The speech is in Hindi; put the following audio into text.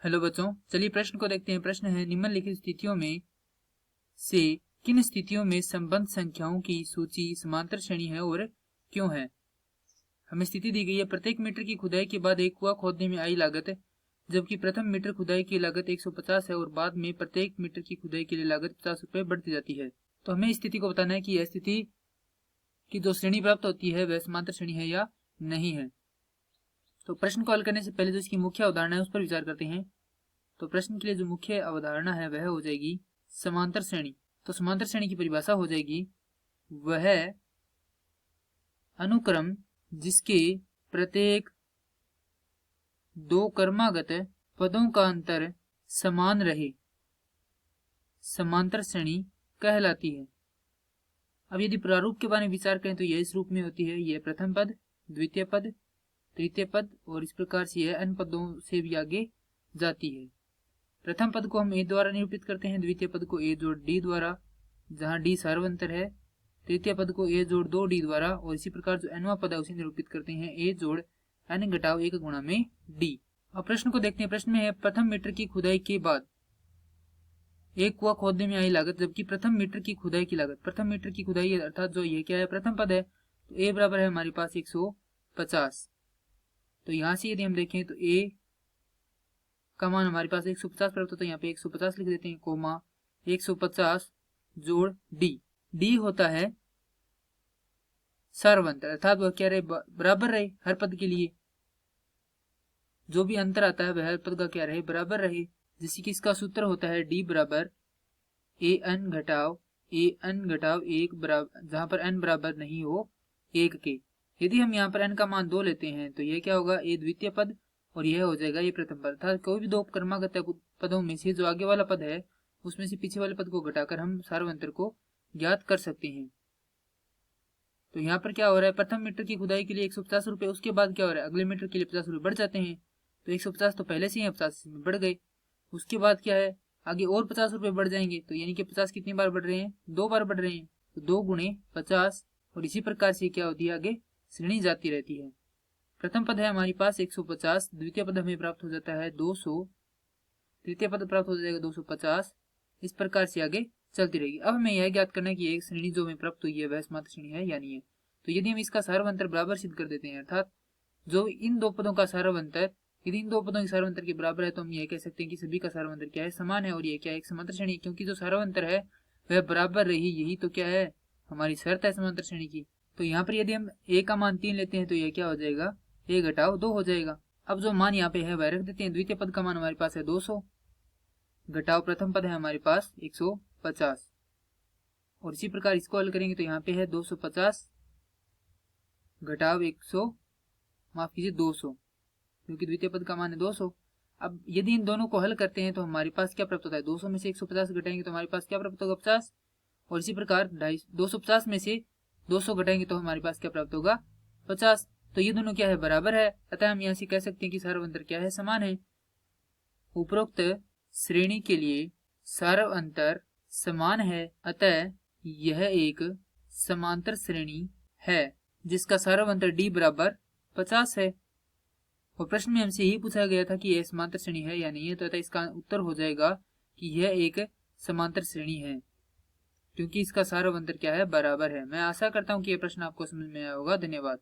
हेलो बच्चों, चलिए प्रश्न को देखते हैं। प्रश्न है, निम्नलिखित स्थितियों में से किन स्थितियों में संबंध संख्याओं की सूची समांतर श्रेणी है और क्यों है। हमें स्थिति दी गई है, प्रत्येक मीटर की खुदाई के बाद एक कुआं खोदने में आई लागत है, जबकि प्रथम मीटर खुदाई की लागत 150 है और बाद में प्रत्येक मीटर की खुदाई के लिए लागत 50 रुपए बढ़ती जाती है। तो हमें इस स्थिति को बताना है कि यह स्थिति की जो श्रेणी प्राप्त होती है वह समांतर श्रेणी है या नहीं है। तो प्रश्न को हल करने से पहले जो इसकी मुख्य अवधारणा है उस पर विचार करते हैं। तो प्रश्न के लिए जो मुख्य अवधारणा है वह हो जाएगी समांतर श्रेणी। तो समांतर श्रेणी की परिभाषा हो जाएगी वह अनुक्रम जिसके प्रत्येक दो क्रमागत पदों का अंतर समान रहे समांतर श्रेणी कहलाती है। अब यदि प्रारूप के बारे में विचार करें तो यह इस रूप में होती है, यह प्रथम पद, द्वितीय पद, तृतीय पद और इस प्रकार से यह अन्य पदों से भी आगे जाती है। प्रथम पद को हम ए द्वारा निरूपित करते हैं, द्वितीय पद को ए जोड़ डी द्वारा, जहां डी सार्वंतर है, तृतीय पद को ए जोड़ 2 डी द्वारा, और इसी प्रकार जो एनवा पद है उसे निरूपित करते हैं ए जोड़ एन घटाव 1 गुणा में डी। अब प्रश्न को देखते हैं। प्रश्न में है, प्रथम मीटर की खुदाई के बाद एक कुआं खोदने में आई लागत, जबकि प्रथम मीटर की खुदाई की लागत, प्रथम मीटर की खुदाई अर्थात जो ये क्या है प्रथम पद है, तो ए बराबर है हमारे पास 150। तो यहां से यदि हम देखें तो ए का मान हमारे पास 150 प्राप्त होता है, यहाँ पे 150 लिख देते हैं, कोमा 150 जोड़ डी। डी होता है सार्वंतर, अर्थात वह क्या रहे बराबर रहे, हर पद के लिए जो भी अंतर आता है वह हर पद का क्या रहे बराबर रहे। जिससे कि इसका सूत्र होता है डी बराबर ए एन घटाव 1 बराबर, जहां पर एन बराबर नहीं हो 1 के। यदि हम यहाँ पर एन का मान 2 लेते हैं तो यह क्या होगा, ए द्वितीय पद और यह हो जाएगा ये प्रथम पद। अर्थात कोई भी दो क्रमागत पदों में से जो आगे वाला पद है उसमें से पीछे वाले पद को घटाकर हम सार्वंतर को ज्ञात कर सकते हैं। तो यहाँ पर क्या हो रहा है, प्रथम मीटर की खुदाई के लिए 150 रुपए, उसके बाद क्या हो रहा है अगले मीटर के लिए 50 रुपए बढ़ जाते हैं। तो 150 तो पहले से ही 50 में बढ़ गए, उसके बाद क्या है आगे और 50 रुपए बढ़ जाएंगे। तो यानी कि 50 कितनी बार बढ़ रहे हैं, 2 बार बढ़ रहे हैं, तो 2 गुणे 50, और इसी प्रकार से क्या होती है आगे श्रेणी जाती रहती है। प्रथम पद है हमारे पास 150, द्वितीय पद हमें प्राप्त हो जाता है 200, तृतीय पद प्राप्त हो जाएगा 250, इस प्रकार से आगे चलती रहेगी। अब हमें यह ज्ञात करना है कि एक श्रेणी जो हमें प्राप्त हुई है वह समांतर श्रेणी है या नहीं है। तो यदि हम इसका सार्वंतर बराबर सिद्ध कर देते हैं, अर्थात जो इन दो पदों का सार्वंतर यदि इन दो पदों के सार्वंतर के बराबर है, तो हम यह कह सकते हैं कि सभी का सार्वंतर क्या है समान है, और यह क्या है एक समांतर श्रेणी, क्योंकि जो सार्वंतर है वह बराबर रही, यही तो क्या है हमारी शर्त है समांतर श्रेणी की। तो यहाँ पर यदि हम ए का मान 3 लेते हैं तो यह क्या हो जाएगा, ए घटाव 2 हो जाएगा। अब जो मान यहाँ पे है वह रख देते हैं। द्वितीय पद का मान हमारे पास है 200 घटाव प्रथम पद है हमारे पास 150, और इसी प्रकार इसको हल करेंगे तो यहाँ पे है 250 घटाव 200, क्योंकि द्वितीय पद का मान है 200। अब यदि इन दोनों को हल करते हैं तो हमारे पास क्या प्राप्त होता है, 200 में से 150 घटाएंगे तो हमारे पास क्या प्राप्त होगा 50, और इसी प्रकार 250 में से 200 घटाएंगे तो हमारे पास क्या प्राप्त होगा 50। तो ये दोनों क्या है बराबर है, अतः हम यहाँ से कह सकते हैं कि सार्वंतर क्या है समान है। उपरोक्त श्रेणी के लिए सार्वंतर समान है, अतः यह एक समांतर श्रेणी है जिसका सार्वंतर डी बराबर 50 है। और प्रश्न में हमसे यही पूछा गया था कि यह समांतर श्रेणी है या नहीं है, तो अतः इसका उत्तर हो जाएगा कि यह एक समांतर श्रेणी है, क्योंकि इसका सार्वंतर क्या है बराबर है। मैं आशा करता हूं कि यह प्रश्न आपको समझ में आया होगा। धन्यवाद।